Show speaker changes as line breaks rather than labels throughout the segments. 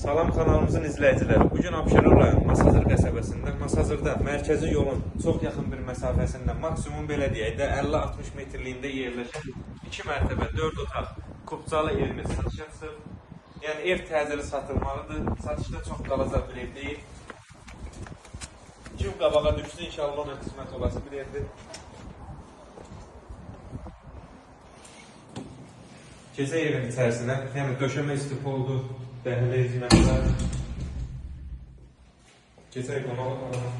Salam kanalımızın izləyiciləri. Bugün Abşeron rayon Masazır qəsəbəsində, Masazırda mərkəzi yolun çox yaxın bir məsafəsində, maksimum belə deyək də 50-60 metrliyində yerləşən 2 mərtəbə, 4 otaq Kupcalı evimiz satışa çıxıb. Yəni ev təzəli satılmalıdır. Satışda çox qalacaq bir ev deyil. Kim qabağa düşsün, inşallah ona qismət olası bir evdir. Gecə evin içərisinə, yəni döşəmə istif oldu, dəhliz, məhzər. Gecə qonalı falan.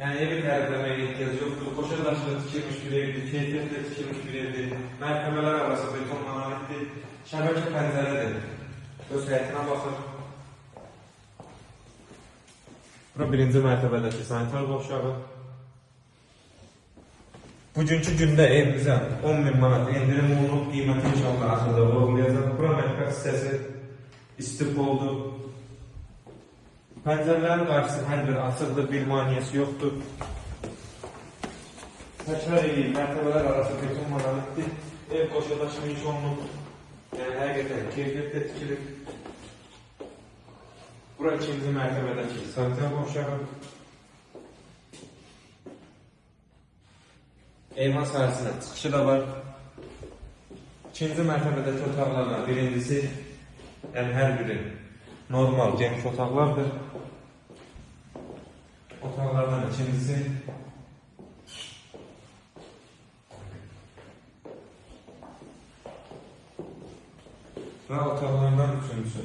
Yəni evi tərifləməyə ehtiyac yoxdur. Qoşa daşlı tikilmiş bir evdir, keyfiyyətlə tikilmiş bir evdir. Mərtəbələr arası betonla aiddir. Şəbəkə pəncərədir. Öz həyətinə baxır. Bura birinci mərtəbədəki sanitar qovşağı. Bugünkü gündə evimizə 10.000 manat endirim olunub, qiyməti inşallah axırda vurgulayacaq. Bura mətbəx hissəsi istif oldu. Pəncərələrin qarşısı hər bir açıqdır, bir maniyəsi yoxdur. Təkrar edeyim, mərtəbələr arası beton monolitdir. Ev qoşadaşımı iş olunub. Yəni həqiqətən keyfiyyətlə tikilir. Bura ikinci mərtəbədəki sanitar qovşağı. Eyvan sahəsinə çıxışı da var. İkinci mərtəbədəki otaqlarla birincisi, yəni hər biri normal, geniş otaqlardır. Otaqlardan ikincisi və otaqlardan üçüncüsü.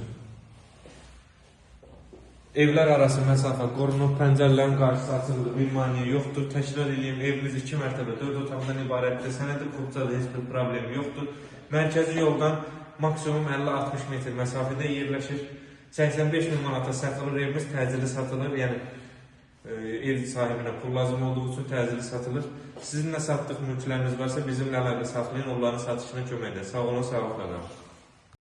Evlər arası məsafə qorunub, pəncərələrin qarşısı açıldı, bir maniyə yoxdur. Təkrar edeyim, evimiz 2 mərtəbə, 4 otaqdan ibarətdir. Sənədi Kupcalı heç bir problem yoxdur. Mərkəzi yoldan maksimum 50-60 metr məsafədə yerləşir. 85.000 manata satılır, evimiz təcili satılır. Yəni ev sahibinə pul lazım olduğu üçün təcili satılır. Sizin də satdıq mülkləriniz varsa bizimlə əlaqə saxlayın, onların satışına kömək edin. Sağ olun, sağ olun.